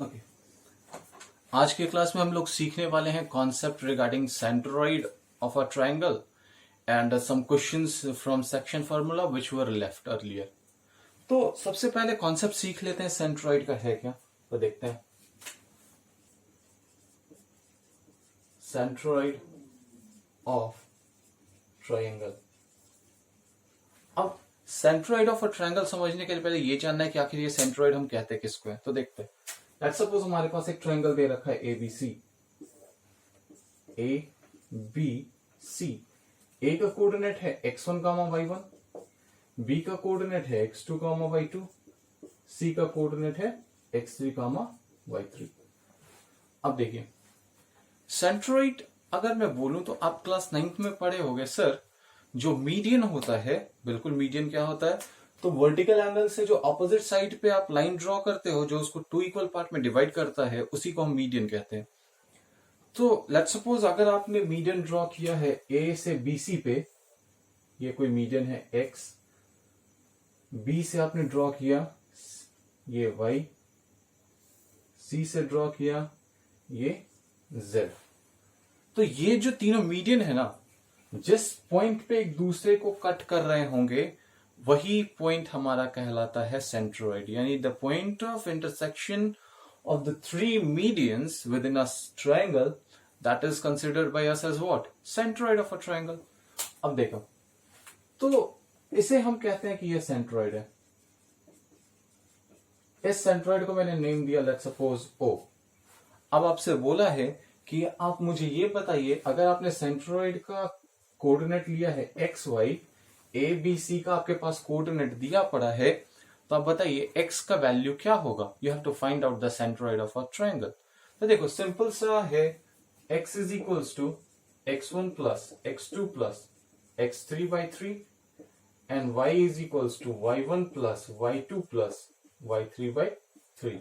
Okay, आज के class में हम लोग सीखने वाले हैं concept regarding centroid of a triangle and some questions from section formula which were left earlier. तो सबसे पहले कॉन्सेप्ट सीख लेते हैं सेंट्रोइड का है क्या, तो देखते हैं। Centroid of triangle. अब सेंट्रोइड ऑफ अ ट्रायंगल समझने के लिए पहले ये जानना है कि आखिर ये सेंट्रोइड हम कहते हैं किसको है। तो देखते हैं, लेट्स सपोज हमारे पास एक ट्रायंगल दे रखा है ABC। ABC ए का कोऑर्डिनेट है x1, y1, बी का कोऑर्डिनेट है x2, y2, सी का कोऑर्डिनेट है x3, y3। अब देखिए, सेंट्रोइड अगर मैं बोलूं तो आप क्लास 9th में पढ़े होंगे सर, जो मीडियन होता है, बिल्कुल मीडियन क्या होता है, तो वर्टिकल एंगल से जो अपोजिट साइड पे आप लाइन ड्रॉ करते हो, जो उसको 2 इक्वल पार्ट में डिवाइड करता है, उसी को हम मीडियन कहते हैं। तो लेट्स सपोज अगर आपने मीडियन ड्रॉ किया है ए से BC पे, ये कोई मीडियन है X, B से आपने ड्रॉ किया ये Y, C से ड्रॉ किया ये Z। तो ये जो तीनों मीडियन है ना, जिस पॉइंट पे एक दूसरे को कट कर रहे होंगे, वही पॉइंट हमारा कहलाता है सेंट्रोइड, यानी the point of intersection of the 3 medians within a triangle, that is considered by us as what, centroid of a triangle. अब देखो, तो इसे हम कहते हैं कि यह सेंट्रोइड है। इस सेंट्रोइड को मैंने नेम दिया लेट्स सपोज O। अब आपसे बोला है कि आप मुझे ये बताइए, अगर आपने सेंट्रोइड का कोऑर्डिनेट लिया है x y, A B C का आपके पास कोऑर्डिनेट दिया पड़ा है, तो आप बताइए x का वैल्यू क्या होगा। You have to find out the centroid of a triangle. तो देखो सिंपल सा है, x is equals to x1 plus x2 plus x3/3 and y is equals to y1 plus y2 plus y3/3।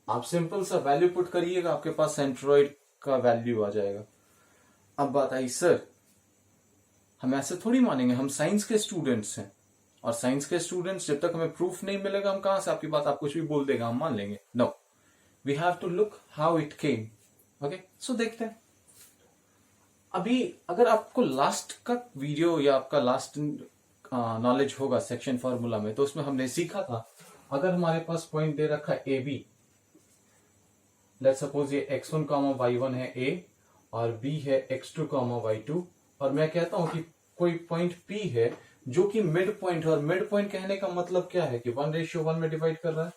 आप simple सा value put करिएगा, आपके पास centroid का value आ जाएगा। अब बात आई सर, हम ऐसे थोड़ी मानेंगे, हम साइंस के स्टूडेंट्स हैं, और साइंस के स्टूडेंट्स जब तक हमें प्रूफ नहीं मिलेगा, हम कहां से आपकी बात, आप कुछ भी बोल देगा हम मान लेंगे। No, we have to look how it came. Okay, so देखते हैं। अभी अगर आपको लास्ट का वीडियो या आपका लास्ट नॉलेज होगा सेक्शन फॉर्मूला में, तो उसमें हमने सीखा था, अगर हमारे पास पॉइंट दे रखा है AB, लेट्स सपोज ये x1, y1 है A और B है x2, y2, और मैं कहता हूं कि कोई पॉइंट P है जो कि मिड पॉइंट है, और मिड पॉइंट कहने का मतलब क्या है कि 1:1 में डिवाइड कर रहा है।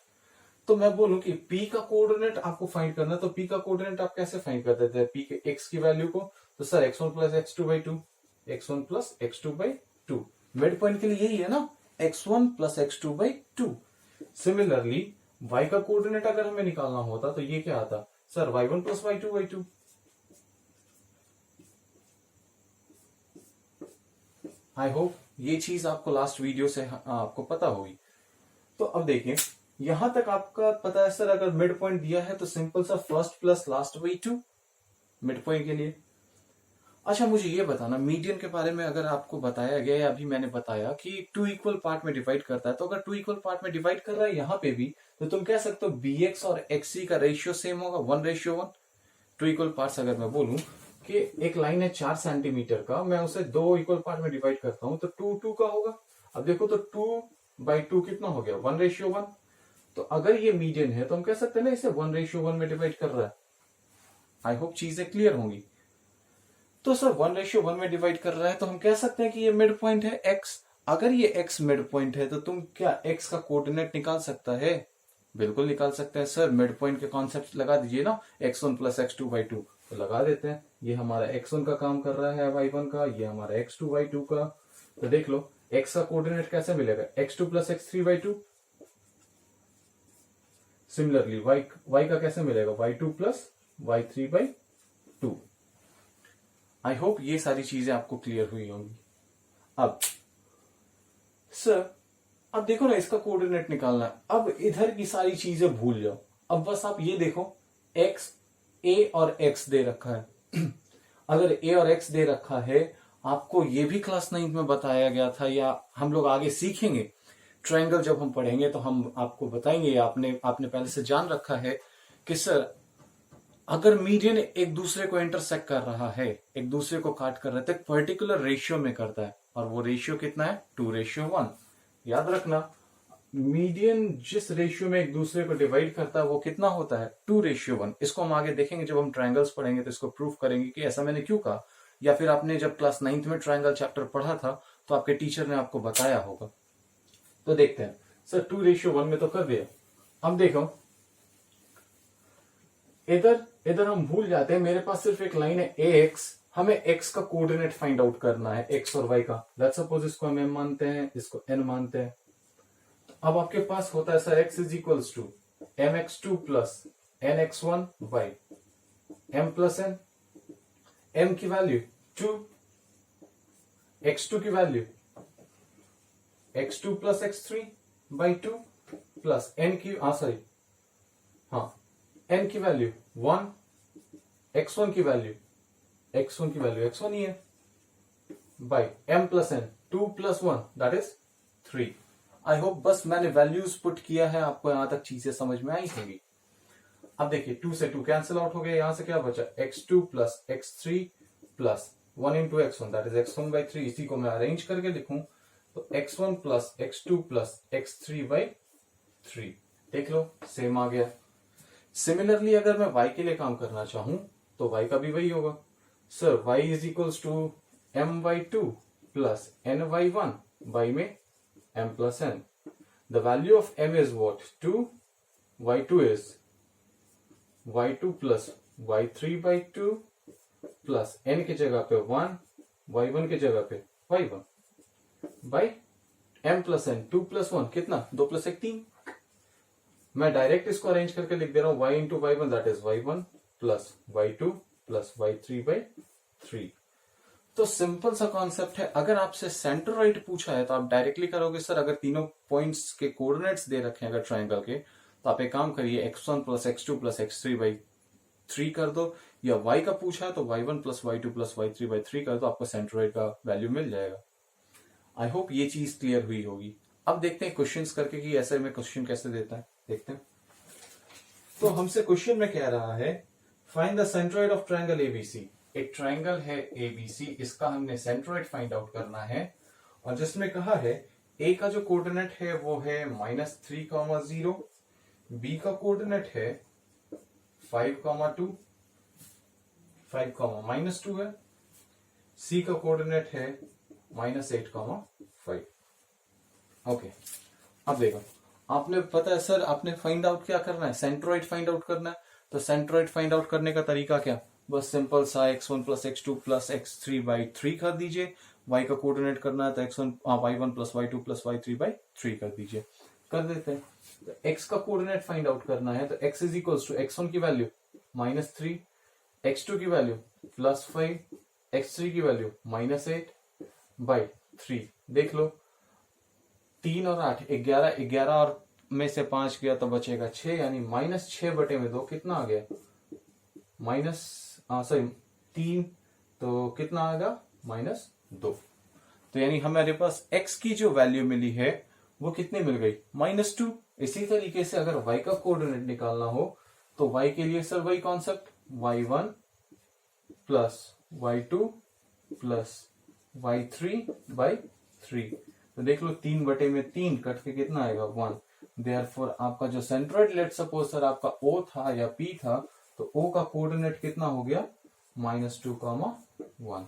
तो मैं बोलूं कि P का कोऑर्डिनेट आपको फाइंड करना है, तो P का कोऑर्डिनेट आप कैसे फाइंड कर देते हैं P के x की वैल्यू को, तो sir x1 plus x2/2, x1 plus x2/2, mid point के लिए यही है ना, x1 plus x2/2। Similarly y का कोऑर्डिनेट अगर हमें निकालना होता तो ये क्या आता, sir y1 plus y2/2। I hope ये चीज आपको लास्ट वीडियो से आपको पता होगी। तो अब देखिए, यहां तक आपका पता है सर, अगर मिड पॉइंट दिया है तो सिंपल सा फर्स्ट प्लस लास्ट/2 मिड पॉइंट के लिए। अच्छा, मुझे ये बताना, मीडियन के बारे में अगर आपको बताया गया या अभी मैंने बताया कि 2 इक्वल पार्ट में डिवाइड करता है, तो अगर 2 इक्वल पार्ट में डिवाइड कर रहा है यहां पे भी, तो तुम कह सकते हो BX और XC का रेशियो सेम होगा 1:1। 2 इक्वल पार्ट्स अगर मैं बोलूं कि एक लाइन है 4 सेंटीमीटर का, मैं उसे 2 इक्वल पार्ट में डिवाइड करता हूं, तो 2 का होगा। अब देखो, तो 2/2 कितना हो गया, 1:1। तो अगर ये मीडियन है तो हम कह सकते हैं ना इसे 1:1 में डिवाइड कर रहा है। आई होप चीजें क्लियर होंगी। तो सर 1:1 में डिवाइड कर रहा है, तो हम कह सकते हैं कि ये मिड पॉइंट है x। अगर ये x मिड पॉइंट है, तो तुम क्या x का कोऑर्डिनेट निकाल सकता है, बिल्कुल निकाल सकते हैं सर। मिड पॉइंट के कॉन्सेप्ट लगा दीजिए ना, x1 प्लस x2/2, तो लगा देते हैं। ये हमारा x1 का काम कर रहा है y1 का, ये हमारा x2/2 का। तो देख लो x का कोऑर्डिनेट कैसे मिलेगा, x2 plus x3/2। Similarly y का कैसे मिलेगा, y2 plus y3/2। I hope ये सारी चीजें आपको क्लियर हुई होंगी। अब सर, अब देखो ना, इसका कोऑर्डिनेट निकालना है। अब इधर की सारी चीजें भूल जाओ, अब बस आप ये देखो, x, a और x दे रखा है। अगर a और x दे रखा है, आपको ये भी क्लास 9 में बताया गया था, या हम लोग आगे सीखेंगे ट्रायंगल जब हम पढ़ेंगे तो हम आपको बताएंगे, आपने पहले से जान रखा है कि सर अगर मीडियन एक दूसरे को इंटरसेक्ट कर रहा है, एक दूसरे को काट कर रहा है, तो एक पर्टिकुलर रेशियो में करता है, और वो रेशियो कितना है? 2:1। याद रखना, मीडियन जिस रेशियो में एक दूसरे को डिवाइड करता है वो कितना होता है? 2:1। इसको हम आगे देखेंगे जब हम ट्रायंगल्स पढ़ेंगे, तो इसको प्रूफ करेंगे कि ऐसा मैंने क्यों कहा, या फिर आपने जब क्लास 9th में ट्रायंगल चैप्टर पढ़ा था तो आपके टीचर ने आपको बताया होगा। तो देखते हैं। सर 2:1 में तो कर दिया। अब देखो, इधर हम भूल जाते हैं, मेरे पास सिर्फ एक लाइन है ax, हमें x का कोऑर्डिनेट फाइंड आउट करना है, x और y का। लेट्स सपोज इसको हम m मानते हैं, इसको n मानते हैं। अब आपके पास होता है sir x is equals to mx2 plus nx1 by m plus n। m की वैल्यू 2, x2 की value x2 plus x3 by 2 plus n की n की वैल्यू 1, x1 की वैल्यू x1 ही है, by m plus n, 2 plus 1 that is 3। I hope बस मैंने values put किया है, आपको यहां तक चीजें समझ में आई होंगी। अब देखिए 2 से 2 कैंसिल आउट हो गया, यहां से क्या बचा? x2 plus x3 plus 1 into x1 that is x1 by 3। इसी को मैं अरेंज करके लिखूं तो x1 plus x2 plus x3 by 3। देख लो सेम आ गया। सिमिलरली अगर मैं y के लिए काम करना चाहूं तो y का भी वही होगा। Sir y is equals to m/2 plus n/1, y में m plus n। The value of m is what? 2, y2 is y2 plus y3/2 plus n की जगह पे 1, y1 की जगह पे y1 by m plus n। 2 plus 1 कितना? 2 plus 1 3। मैं direct इसको अरेंज करके लिख दे रहा हूं, y into y1 that is y1 plus y2 plus y3/3। तो सिंपल सा कॉन्सेप्ट है। अगर आपसे सेंट्रोइड पूछा है तो आप डायरेक्टली करोगे सर, अगर तीनों पॉइंट्स के कोऑर्डिनेट्स दे रखे हैं अगर ट्रायंगल के, तो आप एक काम करिए x1 plus x2 plus x3/3 कर दो, या y का पूछा है तो y1 plus y2 plus y3/3 कर दो, आपको सेंट्रोइड का वैल्यू मिल जाएगा। आई होप ये चीज क्लियर हुई होगी। अब देखते हैं क्वेश्चंस करके कि ऐसे में क्वेश्चन कैसे देता है, देखते हैं। तो हमसे क्वेश्चन में कह रहा है find the centroid of triangle ABC. एक ट्रायंगल है एबीसी, इसका हमने सेंट्रोइड फाइंड आउट करना है, और जिसमें कहा है ए का जो कोऑर्डिनेट है वो है -3,0, बी का कोऑर्डिनेट है 5,2, 5,-2 है, सी का कोऑर्डिनेट है -8,5। ओके, अब देखो, आपने पता है सर आपने फाइंड आउट क्या करना है? सेंट्रोइड फाइंड आउट करना है। तो सेंट्रोइड फाइंड आउट करने का तरीका क्या? बस सिंपल सा x1 plus x2 plus x3/3 कर दीजिए। y का कोऑर्डिनेट करना है तो y1 plus y2 plus y3/3 कर दीजिए। कर देते हैं। तो x का कोऑर्डिनेट फाइंड आउट करना है तो x is equals to x1 की वैल्यू -3, x2 की वैल्यू +5, x3 की वैल्यू -8/3। देख लो 3 और 8 11, 11 और में से 5 गया तो बचेगा 6, यानी -6/2 कितना आ गया? -3, तो कितना आएगा? -2। तो यानी हमारे पास x की जो वैल्यू मिली है वो कितनी मिल गई? -2। इसी तरीके से अगर y का कोऑर्डिनेट निकालना हो तो y के लिए सर वही concept, y1 plus y2 plus y3/3। तो देख लो 3/3 कट के कितना आएगा? 1। देयरफॉर आपका जो सेंट्रोइड, लेट सपोज सर आपका O था या P था, तो O का कोऑर्डिनेट कितना हो गया? -2,1।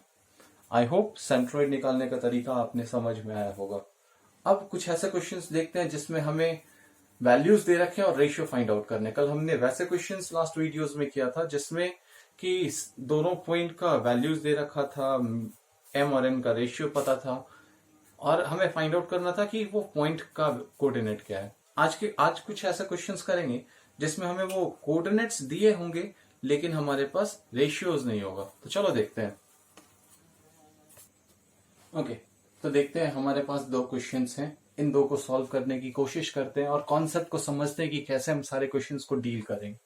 आई होप सेंट्रोइड निकालने का तरीका आपने समझ में आया होगा। अब कुछ ऐसे क्वेश्चंस देखते हैं जिसमें हमें वैल्यूज दे रखे हैं और रेशियो फाइंड आउट करने। कल हमने वैसे क्वेश्चंस लास्ट वीडियोस में किया था जिसमें कि दोनों पॉइंट का वैल्यूज दे रखा था, m और n का रेशियो पता था, और हमें फाइंड आउट करना था कि वो पॉइंट का कोऑर्डिनेट क्या है। आज कुछ ऐसा क्वेश्चंस करेंगे जिसमें हमें वो कोऑर्डिनेट्स दिए होंगे लेकिन हमारे पास रेशियोज नहीं होगा। तो चलो देखते हैं। ओके, तो देखते हैं, हमारे पास 2 क्वेश्चंस हैं, इन 2 को सॉल्व करने की कोशिश करते हैं और कॉन्सेप्ट को समझते हैं कि कैसे हम सारे क्वेश्चंस को डील करेंगे।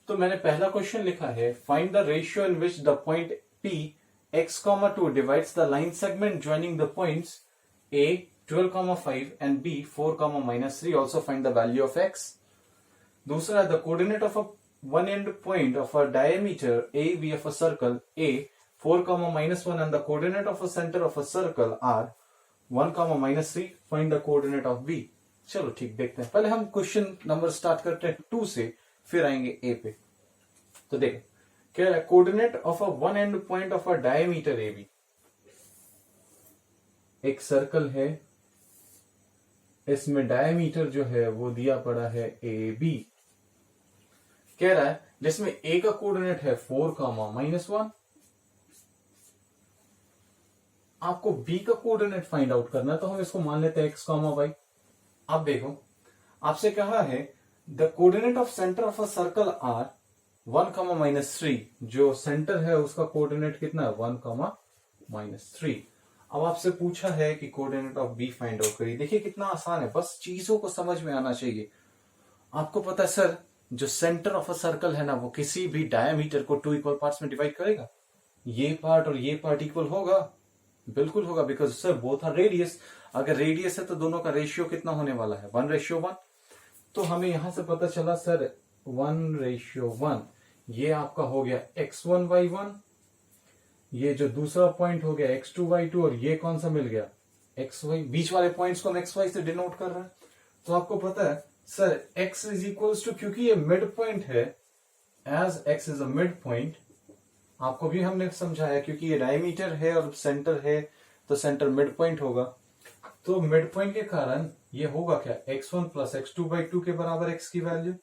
तो मैंने पहला क्वेश्चन लिखा है, find the ratio in which the point P x,2 divides the line segment joining the points A 12,5 and B 4, -3. Also find the value of x. दूसरा the coordinate of a one end point of a diameter A B of a circle A 4, -1 and the coordinate of a center of a circle are 1, -3. Find the coordinate of B. चलो ठीक, देखते हैं। पहले हम question number start करते हैं 2 से, फिर आएंगे ए पे। तो देखो क्या है, coordinate of a one end point of a diameter A B. एक सर्कल है, इसमें डायमीटर जो है वो दिया पड़ा है ए बी। कह रहा है जिसमें ए का कोऑर्डिनेट है 4, -1। आपको बी का कोऑर्डिनेट फाइंड आउट करना है, तो हम इसको मान लेते हैं x, y। अब देखो आपसे कहा है the coordinate of centre of a circle are 1, -3। जो सेंटर है उसका कोऑर्डिनेट कितना है, 1, -3। अब आपसे पूछा है कि coordinate of B find out करिए। देखिए कितना आसान है, बस चीजों को समझ में आना चाहिए। आपको पता है सर, जो सेंटर ऑफ अ सर्कल है ना, वो किसी भी डायमीटर को 2 इक्वल पार्ट्स में डिवाइड करेगा। ये पार्ट और ये पार्ट इक्वल होगा, बिल्कुल होगा, because sir both are radius. अगर रेडियस है तो दोनों का रेशियो कितना होने वाला है, 1:1। तो हमें यहां से पता चला सर 1:1। ये आपका हो गया x1y1, ये जो दूसरा पॉइंट हो गया x2y2, और ये कौन सा मिल गया, xy। बीच वाले पॉइंट्स को हम xy से डिनोट कर रहे हैं। तो आपको पता है sir x is equals to, क्योंकि ये मिड पॉइंट है, as x is a mid point. आपको भी हमने समझाया क्योंकि ये डायमीटर है और सेंटर है, तो सेंटर मिड पॉइंट होगा। तो मिड पॉइंट के कारण ये होगा क्या, x1 + x2/2 के बराबर x की value.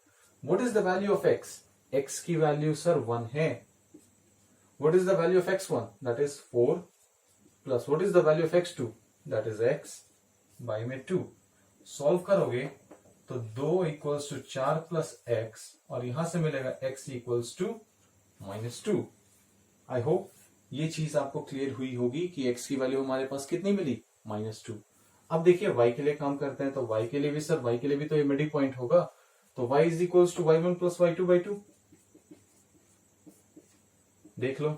What is the value of x? x की वैल्यू सर 1 है। What is the value of x1? That is 4, plus what is the value of x2? That is x by में 2। Solve करोगे तो 2 = 4 + x, और यहां से मिलेगा x = -2। I hope ये चीज आपको क्लियर हुई होगी कि x की वैल्यू हमारे पास कितनी मिली, -2। अब देखिए y के लिए काम करते हैं, तो y के लिए भी सर, y के लिए भी तो ये मिड पॉइंट होगा। तो y = y1 + y2/2। देख लो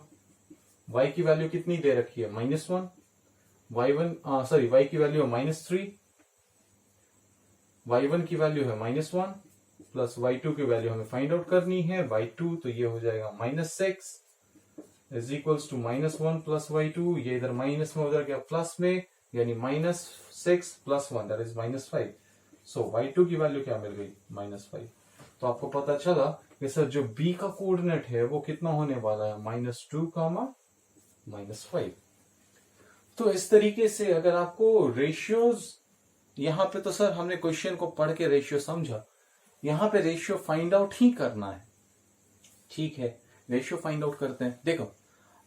y की वैल्यू कितनी दे रखी है, -1। y की वैल्यू है -3, y1 की वैल्यू है -1, प्लस y2 की वैल्यू हमें फाइंड आउट करनी है y2। तो ये हो जाएगा -6 इज इक्वल्स टू -1 + y2। ये इधर माइनस में उधर गया प्लस में, यानी -6 + 1 दैट इज -5। सो y2 की वैल्यू क्या मिल गई, -5। तो आपको पता चला कि सर जो b का कोऑर्डिनेट है वो कितना होने वाला है, -2, -5। तो इस तरीके से अगर आपको रेशियोज, यहां पे तो सर हमने क्वेश्चन को पढ़ के रेशियो समझा, यहां पे रेशियो फाइंड आउट ही करना है। ठीक है, रेशियो फाइंड आउट करते हैं। देखो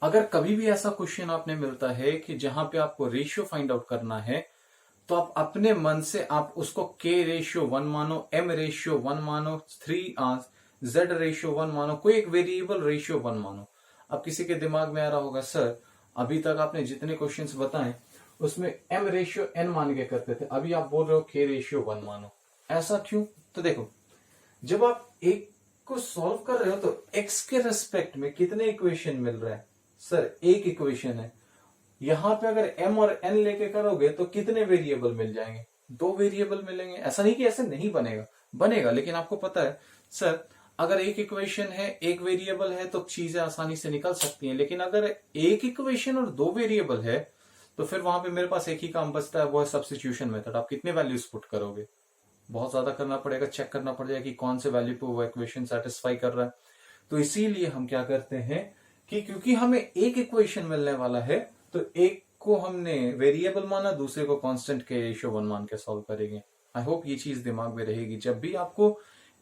अगर कभी भी ऐसा क्वेश्चन आपने मिलता है कि जहां पे आपको रेशियो फाइंड आउट करना है, तो आप अपने मन से आप उसको k/1 मानो, m/1 मानो, 3z/1 मानो, कोई एक वेरिएबल रेशियो 1 मानो। अब किसी के दिमाग में आ रहा होगा सर अभी तक आपने जितने क्वेश्चंस बताए उसमें m/n मान के करते थे, अभी आप बोल रहे हो k/1 मानो, ऐसा क्यों? तो देखो जब आप एक को सॉल्व कर रहे हो तो x के रेस्पेक्ट में कितने इक्वेशन मिल रहे हैं, सर एक इक्वेशन है। यहां पे अगर m और n लेके करोगे तो कितने वेरिएबल मिल जाएंगे, 2 वेरिएबल मिलेंगे। ऐसा नहीं कि ऐसे नहीं बनेगा, बनेगा, लेकिन आपको पता है सर अगर एक इक्वेशन है, एक वेरिएबल है, तो चीजें आसानी से निकल सकती हैं। लेकिन अगर एक इक्वेशन और 2 वेरिएबल है तो फिर वहां पे मेरे पास एक ही काम बचता है, वो है सब्स्टिट्यूशन मेथड। आप कितने वैल्यूज पुट करोगे, बहुत ज्यादा करना पड़ेगा, चेक करना पड़ेगा कि कौन से वैल्यू पे वो इक्वेशन सेटिस्फाई कर रहा है। तो इसीलिए हम क्या करते हैं कि क्योंकि हमें एक इक्वेशन मिलने वाला है, तो एक को हमने वेरिएबल माना, दूसरे को कांस्टेंट k/1 मान के सॉल्व करेंगे। आई होप ये चीज दिमाग में रहेगी। जब भी आपको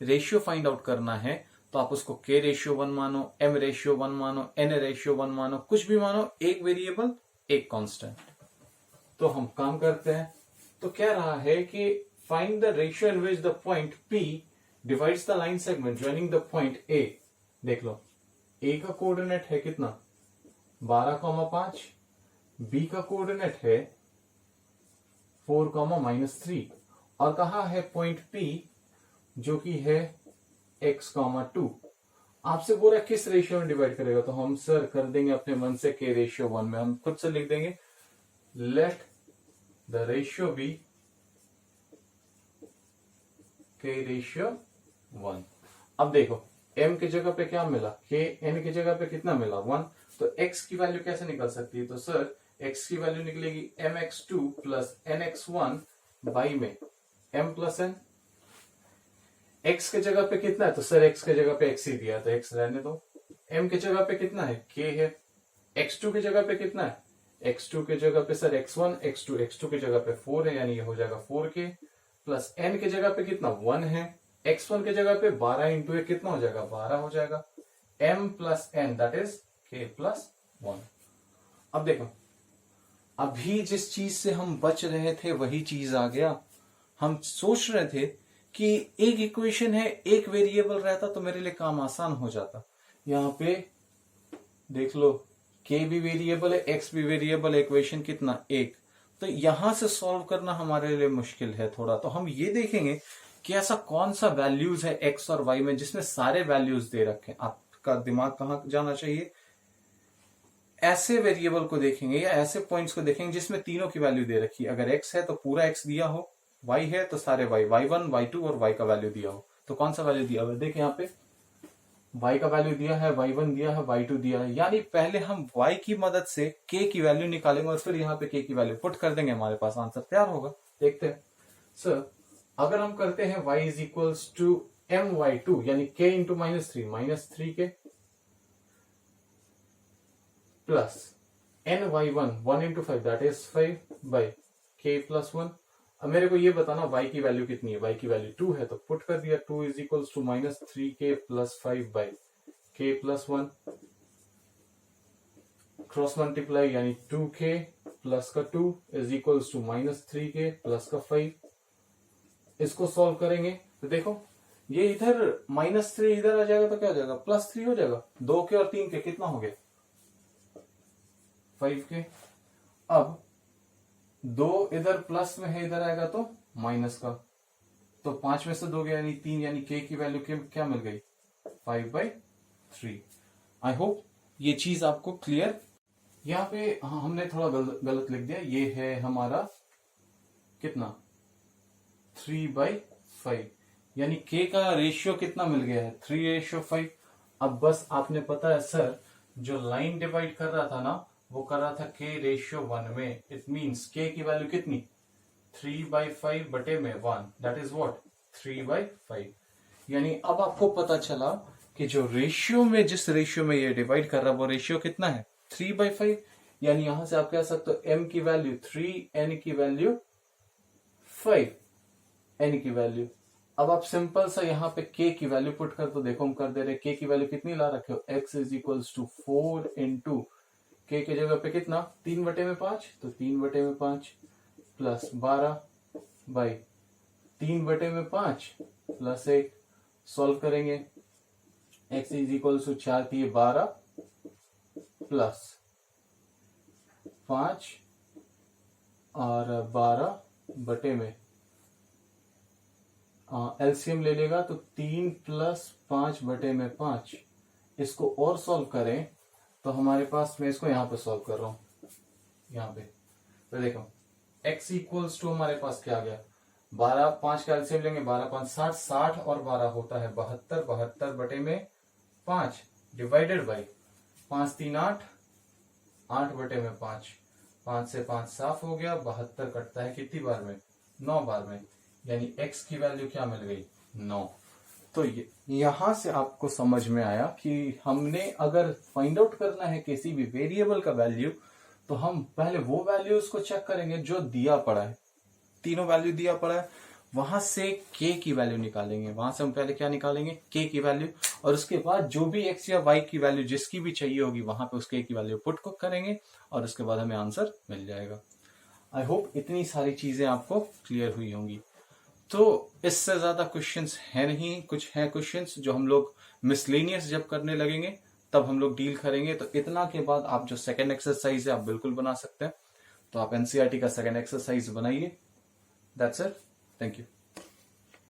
रेशियो फाइंड आउट करना है तो आप उसको k/1 मानो, m/1 मानो, n/1 मानो, कुछ भी मानो, एक वेरिएबल एक कांस्टेंट। तो हम काम करते हैं। तो कह रहा है कि find the ratio in which the point P divides the line segment joining the point A। देख लो A का कोऑर्डिनेट है कितना, 12,5, B का कोऑर्डिनेट है 4, -3, और कहा है पॉइंट P जो कि है x, 2। आपसे बोला किस रेशियो में डिवाइड करेगा, तो हम सर कर देंगे अपने मन से k/1 में। हम खुद से लिख देंगे let the ratio B k/1। 1। अब देखो m की जगह पे क्या मिला, k n की जगह पे कितना मिला 1, तो x की वैल्यू कैसे निकल सकती है, तो सर x की वैल्यू निकलेगी mx2 प्लस nx1 बाई में m प्लस n। x के जगह पे कितना है, तो सर x के जगह पे x ही दिया, तो x रहने दो। m की जगह पे कितना है, k है। x2 की जगह पे कितना है, x2 की जगह पे सर x1 x2 की जगह पे 4 है, यानी ये हो जाएगा 4k प्लस n की जगह पे कितना 1 है, x1 की जगह पे 12 इंटू एक कितना हो जाएगा 12 हो जाएगा, m plus n that is k plus 1। अब देखो अभी जिस चीज से हम बच रहे थे वही चीज आ गया। हम सोच रहे थे कि एक इक्वेशन है, एक वेरिएबल रहता तो मेरे लिए काम आसान हो जाता। यहां पे देख लो k भी वेरिएबल है, x भी वेरिएबल है, इक्वेशन कितना एक, तो यहां से सॉल्व करना हमारे लिए मुश्किल है थोड़ा। तो हम ये देखेंगे कि ऐसा कौन सा वैल्यूज है x और y में जिसमें सारे वैल्यूज दे रखे हैं। आपका दिमाग कहां जाना चाहिए, ऐसे वेरिएबल को देखेंगे या ऐसे पॉइंट्स को देखेंगे जिसमें तीनों की वैल्यू दे रखी है। अगर x है तो पूरा x दिया हो, y है तो सारे y, y1 y2 और y का वैल्यू दिया हो। तो कौन सा वैल्यू दिया हुआ, देखिए यहाँ पे y का वैल्यू दिया है, y1 दिया है, y2 दिया है, यानी पहले हम y की मदद से k की वैल्यू निकालेंगे और फिर यहाँ पे k की वैल्यू पुट कर देंगे, हमारे पास आंसर तैयार होगा। देखते हैं सर, अगर हम करते हैं y is equals to my2 यानी k इंटू -3 के plus ny1 1 into 5 that is 5 by k plus 1। अब मेरे को ये बताना y की वैल्यू कितनी है, y की वैल्यू 2 है तो पुट कर दिया 2 is equals to -3k plus 5 by k plus 1, cross multiply यानी 2k प्लस का 2 is equals to -3k plus का 5। इसको सॉल्व करेंगे तो देखो ये इधर -3 इधर आ जाएगा तो क्या हो जाएगा +3 हो जाएगा, 2 के और 3 के कितना हो गया 5 के। अब 2 इधर प्लस में है, इधर आएगा तो माइनस का, तो 5 में से 2 गया यानी 3, यानी k की वैल्यू क्या मिल गई 5/3। आई होप ये चीज आपको क्लियर। यहाँ पे हाँ हमने थोड़ा गलत लिख दिया, ये है हमारा कितना 3/5, यानी k का रेशियो कितना मिल गया है 3:5। अब बस आपने पता है सर जो लाइन डिवाइड कर रहा था ना वो कर रहा था k:1 में, इट मींस k की वैल्यू कितनी 3/5 बटे में 1 दैट इज व्हाट 3/5। यानी अब आपको पता चला कि जो रेशियो में जिस रेशियो में ये डिवाइड कर रहा है वो रेशियो कितना है 3/5। यानी यहां से आप कह सकते हो m की वैल्यू 3, n की वैल्यू 5, n की वैल्यू। अब आप सिंपल सा यहाँ पे k की वैल्यू पुट कर, तो देखो हम कर दे रहे k की वैल्यू कितनी ला रखे हो x is equals to 4 into k की जगह पे कितना 3/5, तो 3/5 प्लस 12 बाई 3/5 प्लस 1। सॉल्व करेंगे x इज इक्वल्स टू 4 थी 12 प्लस 5 और 12 बटे में एलसीएम ले लेगा तो 3 प्लस 5 बटे में 5। इसको और सॉल्व करें तो हमारे पास, मैं इसको यहां पे सॉल्व कर रहा हूं यहां पे, तो देखो x इक्वल्स टू हमारे पास क्या आ गया 12, 5 का एलसीएम लेंगे 12 5 60, 60 और 12 होता है 72, 72 बटे में 5 डिवाइडेड बाई 5 3 8, 8 बटे में 5, 5 से 5 साफ हो गया, 72 कटता है कितनी बार में 9 बार में, यानी x की वैल्यू क्या मिल गई 9। तो यहां से आपको समझ में आया कि हमने अगर फाइंड आउट करना है किसी भी वेरिएबल का वैल्यू तो हम पहले वो वैल्यूज को चेक करेंगे जो दिया पड़ा है, तीनों वैल्यू दिया पड़ा है, वहां से k की वैल्यू निकालेंगे। वहां से हम पहले क्या निकालेंगे k की वैल्यू, और उसके बाद जो भी x या y की वैल्यू जिसकी भी चाहिए होगी वहां पे उस k की वैल्यू पुट को करेंगे और उसके बाद हमें आंसर मिल जाएगा। आई होप इतनी सारी चीजें आपको क्लियर हुई होंगी। तो इससे ज्यादा क्वेश्चंस है नहीं, कुछ है क्वेश्चंस जो हम लोग मिसलेनियस जब करने लगेंगे तब हम लोग डील करेंगे। तो इतना के बाद आप जो सेकंड एक्सरसाइज है आप बिल्कुल बना सकते हैं, तो आप एनसीईआरटी का सेकंड एक्सरसाइज बनाइए। That's it, thank you.